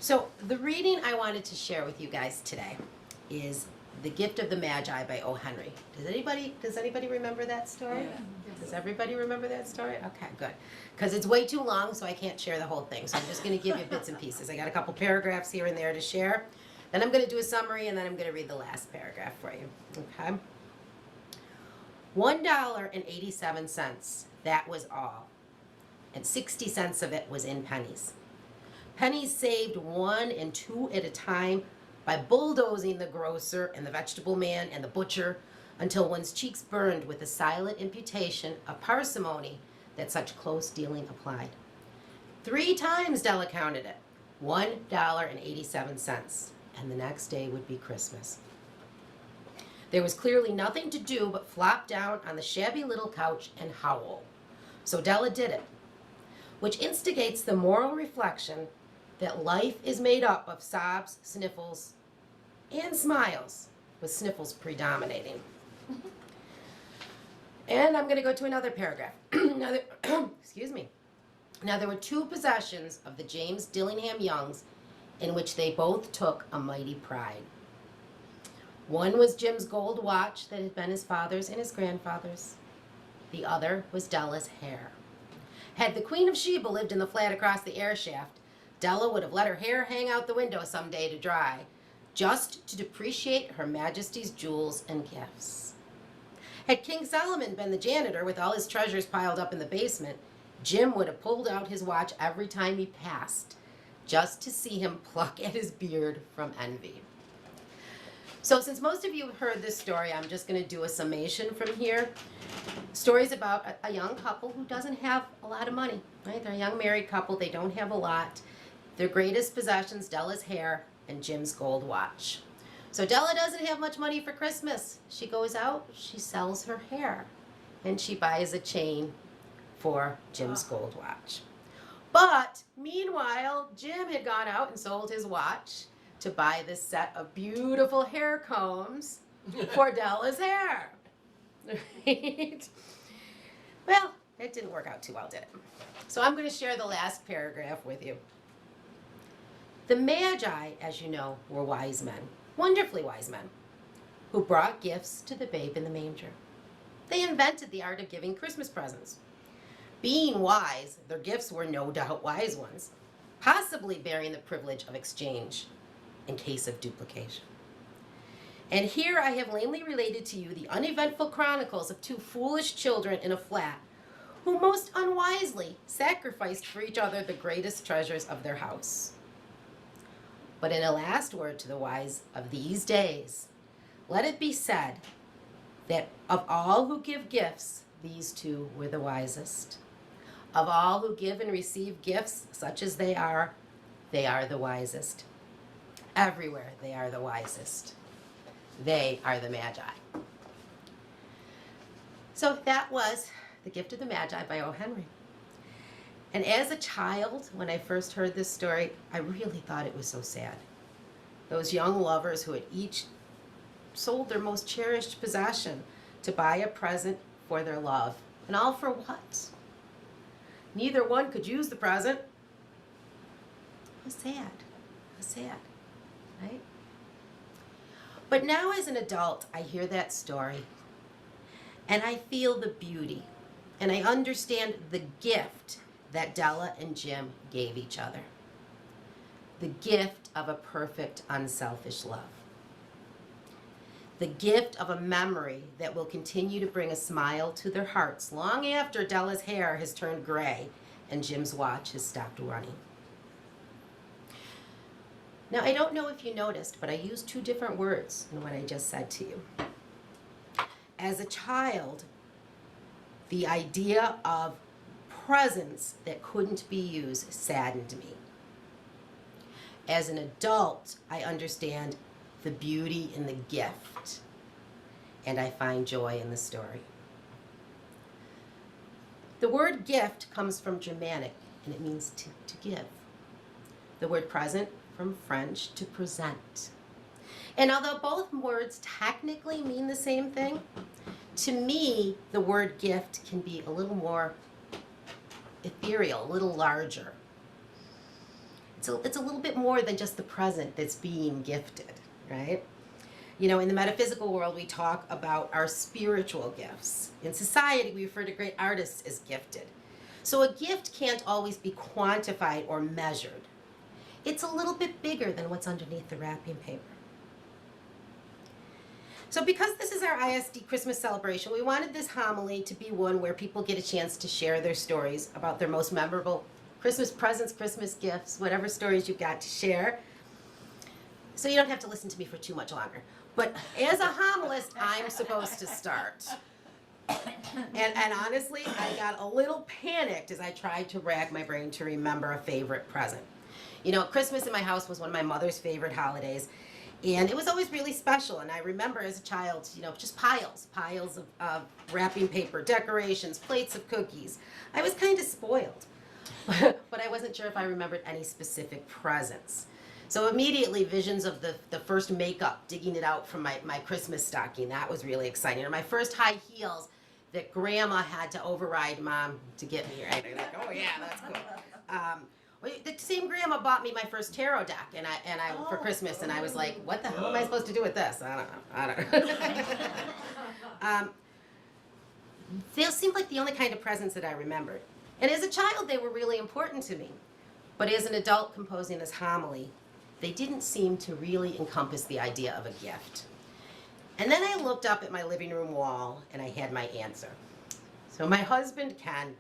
So the reading I wanted to share with you guys today is The Gift of the Magi by O. Henry. Does anybody remember that story? Yeah. Does everybody remember that story? Okay, good. Because it's way too long, so I can't share the whole thing. So I'm just going to give you bits and pieces. I got a couple paragraphs here and there to share. Then I'm going to do a summary, and then I'm going to read the last paragraph for you. Okay? $1.87. That was all. And 60 cents of it was in pennies. Pennies saved 1 and 2 at a time by bulldozing the grocer and the vegetable man and the butcher until one's cheeks burned with the silent imputation of parsimony that such close dealing applied. 3 times Della counted it, $1.87, and the next day would be Christmas. There was clearly nothing to do but flop down on the shabby little couch and howl. So Della did it, which instigates the moral reflection that life is made up of sobs, sniffles, and smiles, with sniffles predominating. And I'm going to go to another paragraph. Excuse me. Now, there were 2 possessions of the James Dillingham Youngs in which they both took a mighty pride. One was Jim's gold watch that had been his father's and his grandfather's. The other was Della's hair. Had the Queen of Sheba lived in the flat across the air shaft, Della would have let her hair hang out the window some day to dry, just to depreciate Her Majesty's jewels and gifts. Had King Solomon been the janitor with all his treasures piled up in the basement, Jim would have pulled out his watch every time he passed, just to see him pluck at his beard from envy. So since most of you have heard this story, I'm just going to do a summation from here. Stories about a young couple who doesn't have a lot of money, right? They're a young married couple. They don't have a lot. Their greatest possessions, Della's hair and Jim's gold watch. So Della doesn't have much money for Christmas. She goes out, she sells her hair, and she buys a chain for Jim's gold watch. But meanwhile, Jim had gone out and sold his watch to buy this set of beautiful hair combs for Della's hair. Right? Well, it didn't work out too well, did it? So I'm going to share the last paragraph with you. The Magi, as you know, were wise men, wonderfully wise men, who brought gifts to the babe in the manger. They invented the art of giving Christmas presents. Being wise, their gifts were no doubt wise ones, possibly bearing the privilege of exchange in case of duplication. And here I have lamely related to you the uneventful chronicles of 2 foolish children in a flat who most unwisely sacrificed for each other the greatest treasures of their house. But in a last word to the wise of these days, let it be said that of all who give gifts, these 2 were the wisest. Of all who give and receive gifts such as they are the wisest. Everywhere they are the wisest. They are the Magi. So that was The Gift of the Magi by O. Henry. And as a child, when I first heard this story, I really thought it was so sad. Those young lovers who had each sold their most cherished possession to buy a present for their love. And all for what? Neither one could use the present. It was sad. It was sad, right? But now as an adult, I hear that story and I feel the beauty and I understand the gift that Della and Jim gave each other. The gift of a perfect, unselfish love. The gift of a memory that will continue to bring a smile to their hearts long after Della's hair has turned gray and Jim's watch has stopped running. Now, I don't know if you noticed, but I used 2 different words in what I just said to you. As a child, the idea of presents that couldn't be used saddened me. As an adult, I understand the beauty in the gift, and I find joy in the story. The word gift comes from Germanic, and it means to give. The word present from French, to present. And although both words technically mean the same thing, to me, the word gift can be a little more ethereal, a little larger. it's a little bit more than just the present that's being gifted, right? You know, in the metaphysical world, we talk about our spiritual gifts. In society, we refer to great artists as gifted. So a gift can't always be quantified or measured. It's a little bit bigger than what's underneath the wrapping paper. So because this is our ISD Christmas celebration, we wanted this homily to be one where people get a chance to share their stories about their most memorable Christmas presents, Christmas gifts, whatever stories you've got to share. So you don't have to listen to me for too much longer. But as a homilist, I'm supposed to start. And honestly, I got a little panicked as I tried to rack my brain to remember a favorite present. You know, Christmas in my house was one of my mother's favorite holidays, and it was always really special. And I remember as a child, you know, just piles of wrapping paper, decorations, plates of cookies. I was kind of spoiled, but I wasn't sure if I remembered any specific presents. So immediately visions of the first makeup, digging it out from my Christmas stocking, that was really exciting. Or my first high heels that grandma had to override mom to get me, right? I'm like, oh yeah, that's cool. The same grandma bought me my first tarot deck and I for Christmas, and I was like, what the hell am I supposed to do with this? I don't know. They seemed like the only kind of presents that I remembered. And as a child, they were really important to me. But as an adult composing this homily, they didn't seem to really encompass the idea of a gift. And then I looked up at my living room wall and I had my answer. So my husband, Ken,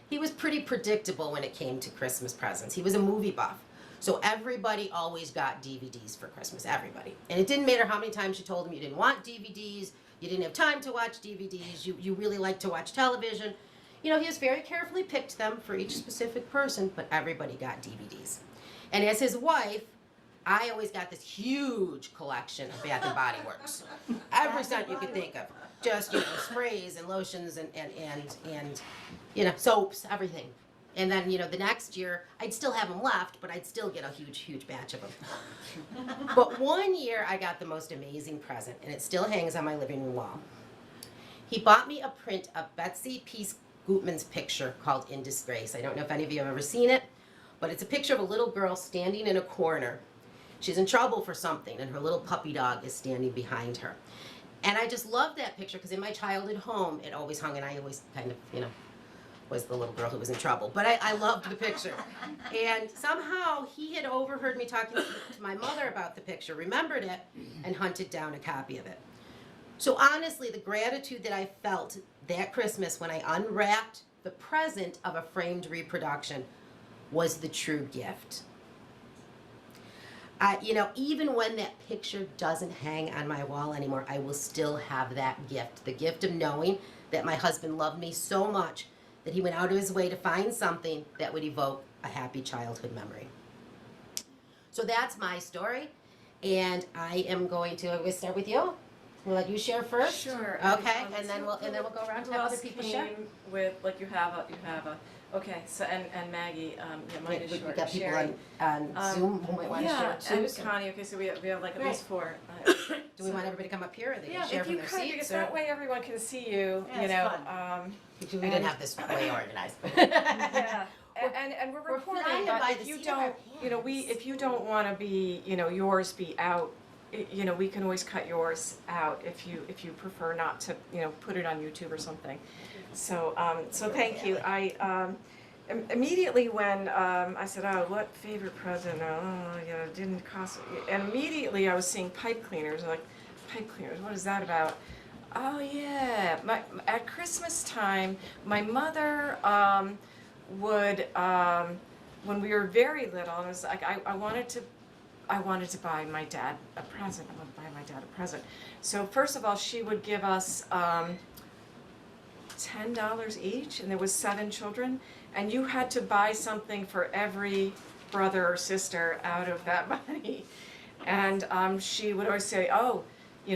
he was pretty predictable when it came to Christmas presents. He was a movie buff. So everybody always got DVDs for Christmas, everybody. And it didn't matter how many times you told him you didn't want DVDs, you didn't have time to watch DVDs, you really liked to watch television. You know, he has very carefully picked them for each specific person, but everybody got DVDs. And as his wife, I always got this huge collection of Bath and Body Works. Every scent you could think of. Just, you know, sprays and lotions and you know, soaps, everything. And then, you know, the next year, I'd still have them left, but I'd still get a huge batch of them. But one year, I got the most amazing present, and it still hangs on my living room wall. He bought me a print of Betsy Peace Gutman's picture called In Disgrace. I don't know if any of you have ever seen it, but it's a picture of a little girl standing in a corner. She's in trouble for something, and her little puppy dog is standing behind her. And I just love that picture because in my childhood home, it always hung, and I always kind of, you know, was the little girl who was in trouble. But I loved the picture. And somehow he had overheard me talking to my mother about the picture, remembered it, and hunted down a copy of it. So honestly, the gratitude that I felt that Christmas when I unwrapped the present of a framed reproduction was the true gift. You know, even when that picture doesn't hang on my wall anymore, I will still have that gift. The gift of knowing that my husband loved me so much that he went out of his way to find something that would evoke a happy childhood memory. So that's my story, and I am going to start with you. We'll let you share first. Sure. Okay, and then we'll go around to have other people share. With like you have a. Okay, so and Maggie, mine is short. We got people Sherry. on Zoom who might want to share too. And Connie. Okay, so we have like at least four. Do we want everybody to come up here, or they can share if from you their could, seats? because that way everyone can see you. Yeah, you it's know. fun. We didn't have this way organized. Yeah. And we're recording, flying but by if the you seat of our don't, if you don't want to be, yours be out, we can always cut yours out if you prefer not to, put it on YouTube or something. So thank you. I immediately when I said, oh, what favorite present? It didn't cost. And immediately I was seeing pipe cleaners. I'm like, pipe cleaners? What is that about? Oh yeah, at Christmas time, my mother would, when we were very little, and it was like I wanted to buy my dad a present. I wanted to buy my dad a present. So first of all, she would give us $10 each, and there was 7 children, and you had to buy something for every brother or sister out of that money. And she would always say, oh,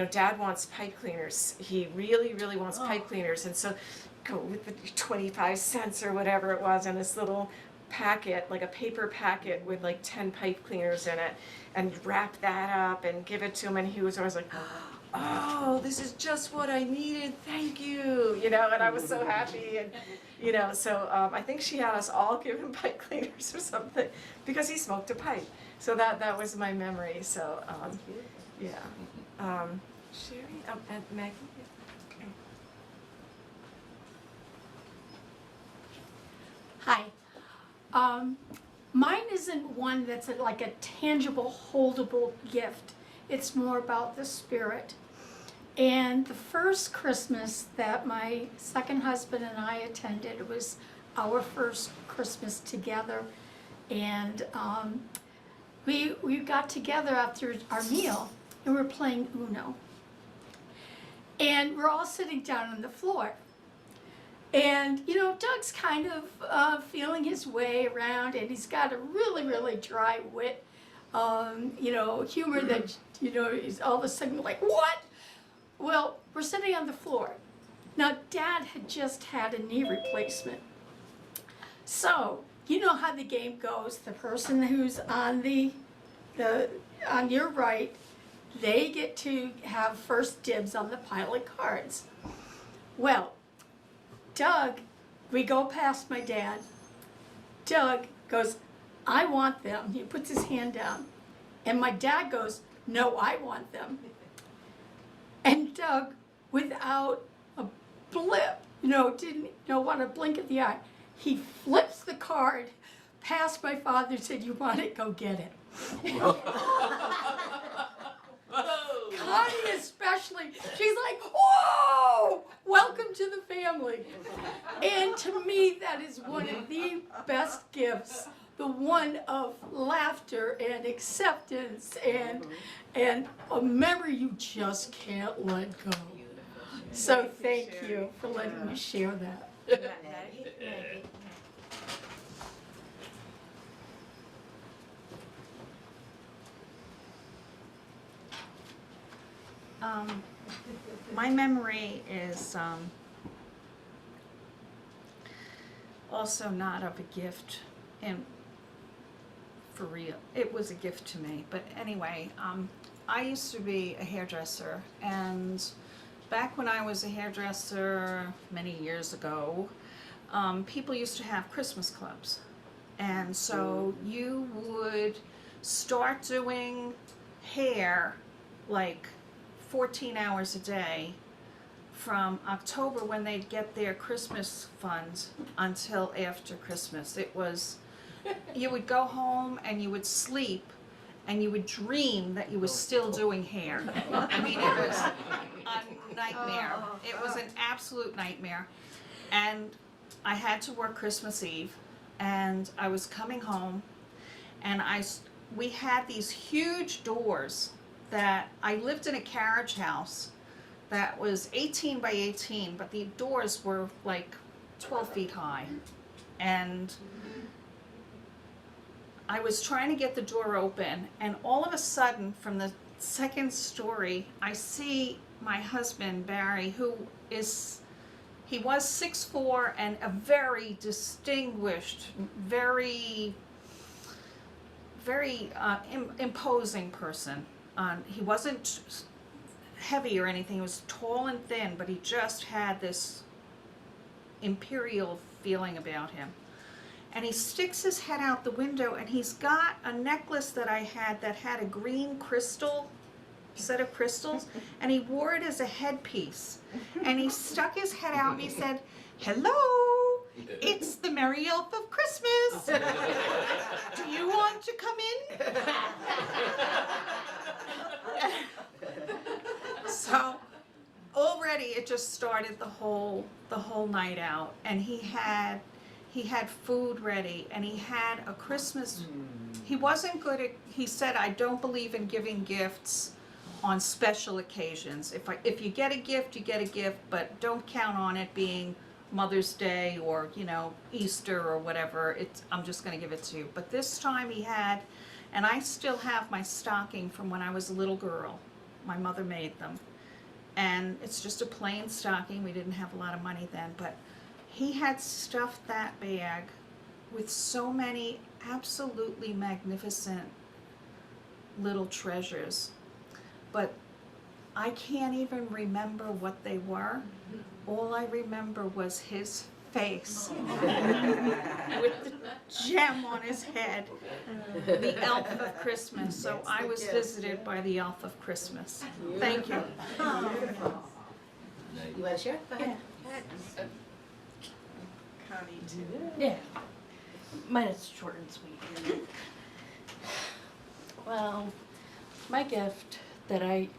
Dad wants pipe cleaners. He really, really wants pipe cleaners. And so go with the 25 cents or whatever it was in this little packet, like a paper packet with like 10 pipe cleaners in it, and wrap that up and give it to him. And he was always like, oh, this is just what I needed, thank you, and I was so happy, and, so I think she had us all give him pipe cleaners or something, because he smoked a pipe. So that was my memory, so, yeah. Sherry, and Maggie? Okay. Hi. Mine isn't one that's like a tangible, holdable gift. It's more about the spirit. And the first Christmas that my second husband and I attended, it was our first Christmas together. And we got together after our meal and we were playing Uno. And we're all sitting down on the floor. And, Doug's kind of feeling his way around, and he's got a really, really dry wit, humor that, is all of a sudden like, what? Well, we're sitting on the floor. Now, Dad had just had a knee replacement. So, you know how the game goes. The person who's on on your right, they get to have first dibs on the pile of cards. Well, Doug, we go past my dad. Doug goes, I want them. He puts his hand down. And my dad goes, no, I want them. And Doug, without a blip, didn't want to blink of the eye, he flips the card past my father and said, you want it? Go get it. Connie especially, she's like, whoa, welcome to the family. And to me, that is one of the best gifts, the one of laughter and acceptance and a memory you just can't let go. So thank you for letting me share that. Maggie? My memory is also not of a gift, and for real, it was a gift to me. But anyway, I used to be a hairdresser, and back when I was a hairdresser many years ago, people used to have Christmas clubs, and so you would start doing hair like 14 hours a day from October when they'd get their Christmas funds until after Christmas. It was, you would go home and you would sleep and you would dream that you were still doing hair. I mean, it was a nightmare. It was an absolute nightmare. And I had to work Christmas Eve, and I was coming home, and we had these huge doors that I lived in a carriage house that was 18 by 18, but the doors were like 12 feet high. And I was trying to get the door open, and all of a sudden, from the second story, I see my husband, Barry, he was 6'4" and a very distinguished, very imposing person. He wasn't heavy or anything. He was tall and thin, but he just had this imperial feeling about him. And he sticks his head out the window, and he's got a necklace that I had that had a green set of crystals, and he wore it as a headpiece. And he stuck his head out and he said, "Hello, it's the Merry Elf of Christmas. Do you want to come in?" So already it just started the whole night out, and he had food ready, and he had a Christmas. He wasn't good at. He said, "I don't believe in giving gifts on special occasions. If you get a gift, you get a gift, but don't count on it being Mother's Day or Easter or whatever. I'm just going to give it to you." But this time he had, and I still have my stocking from when I was a little girl. My mother made them, and it's just a plain stocking. We didn't have a lot of money then, but he had stuffed that bag with so many absolutely magnificent little treasures. But I can't even remember what they were. All I remember was his face with the gem on his head, the elf of Christmas. So I was visited by the elf of Christmas. Thank you. You want to share? Go ahead. Yeah. Mine is short and sweet. Well, my gift that I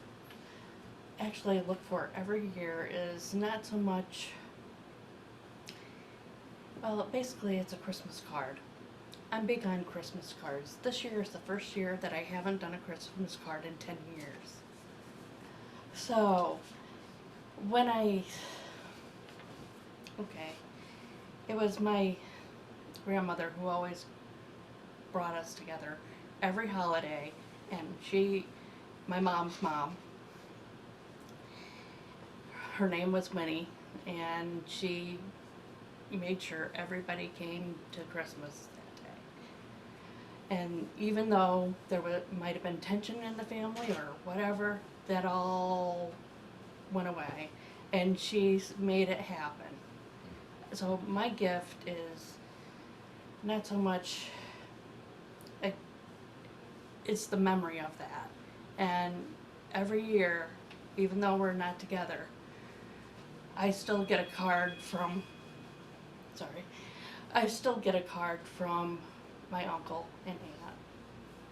actually look for every year is not so much, well, basically it's a Christmas card. I'm big on Christmas cards. This year is the first year that I haven't done a Christmas card in 10 years. So, when it was my grandmother who always brought us together every holiday, and my mom's mom, her name was Winnie, and she made sure everybody came to Christmas that day. And even though might have been tension in the family or whatever, that all went away, and she's made it happen. So my gift is not so much, it's the memory of that. And every year, even though we're not together, I still get a card from my uncle and aunt,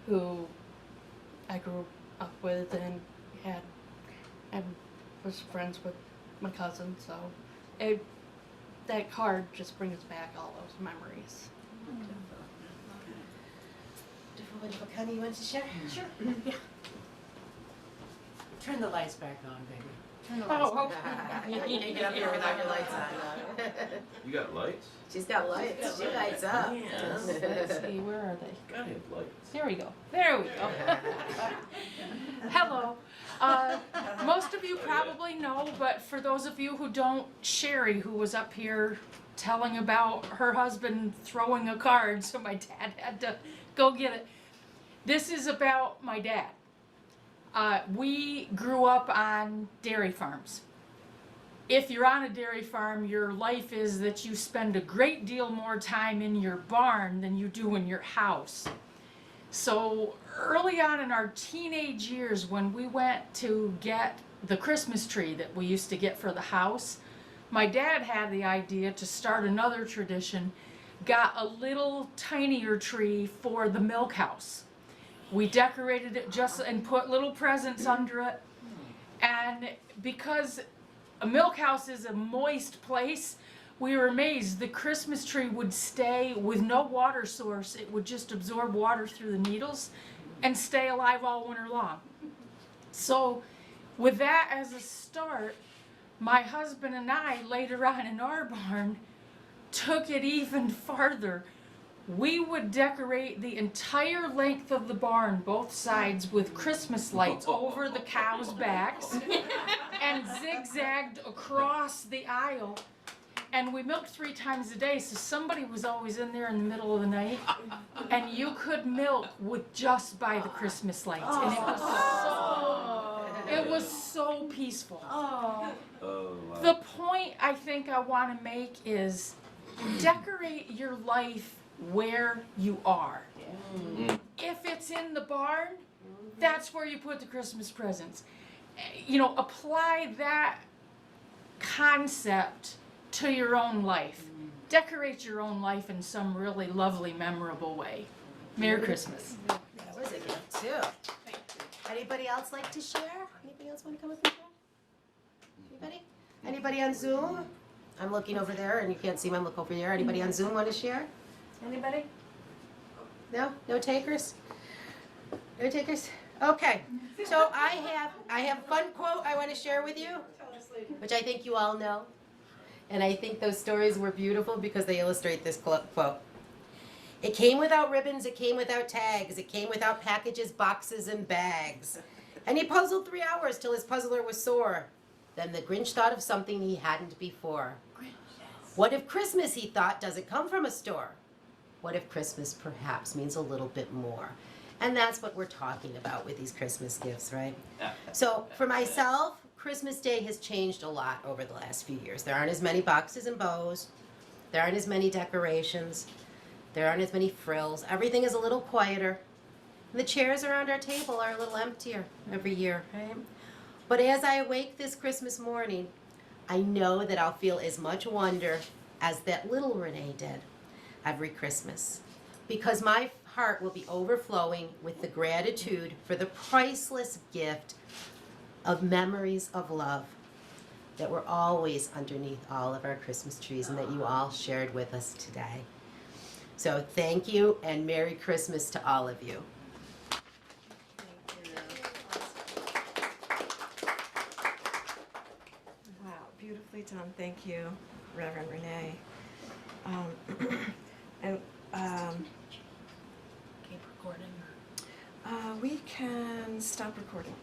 who I grew up with and was friends with my cousin, so that card just brings back all those memories. Wonderful. Connie, you want to share? Sure. Turn the lights back on, baby. Turn the lights on. You can't get up here without your lights on. You got lights? She's got lights. She lights up. Let's see, where are they? Gotta have lights. There we go. There we go. Hello. Most of you probably know, but for those of you who don't, Sherry, who was up here telling about her husband throwing a card, so my dad had to go get it. This is about my dad. We grew up on dairy farms. If you're on a dairy farm, your life is that you spend a great deal more time in your barn than you do in your house. So early on in our teenage years, when we went to get the Christmas tree that we used to get for the house, my dad had the idea to start another tradition, got a little tinier tree for the milk house. We decorated it and put little presents under it. And because a milk house is a moist place, we were amazed. The Christmas tree would stay with no water source. It would just absorb water through the needles and stay alive all winter long. So with that as a start, my husband and I, later on in our barn, took it even farther. We would decorate the entire length of the barn, both sides, with Christmas lights over the cows' backs and zigzagged across the aisle. And we milked 3 times a day, so somebody was always in there in the middle of the night. And you could milk with just by the Christmas lights. And it was so peaceful. Oh, wow. The point I think I want to make is decorate your life where you are. If it's in the barn, that's where you put the Christmas presents. You know, apply that concept to your own life. Decorate your own life in some really lovely, memorable way. Merry Christmas. That was a gift too. Anybody else like to share? Anybody else want to come up and share? Anybody? Anybody on Zoom? I'm looking over there and you can't see me, I'm looking over there. Anybody on Zoom want to share? Anybody? No? No takers? No takers? Okay. So I have a fun quote I want to share with you, which I think you all know. And I think those stories were beautiful because they illustrate this quote. It came without ribbons, it came without tags, it came without packages, boxes, and bags. And he puzzled 3 hours till his puzzler was sore. Then the Grinch thought of something he hadn't before. What if Christmas, he thought, doesn't come from a store? What if Christmas perhaps means a little bit more? And that's what we're talking about with these Christmas gifts, right? So for myself, Christmas Day has changed a lot over the last few years. There aren't as many boxes and bows. There aren't as many decorations. There aren't as many frills. Everything is a little quieter. The chairs around our table are a little emptier every year, right? But as I awake this Christmas morning, I know that I'll feel as much wonder as that little Renee did every Christmas. Because my heart will be overflowing with the gratitude for the priceless gift of memories of love that were always underneath all of our Christmas trees and that you all shared with us today. So thank you and Merry Christmas to all of you. Wow, beautifully done. Thank you, Reverend Renee. And Keep recording. we can stop recording.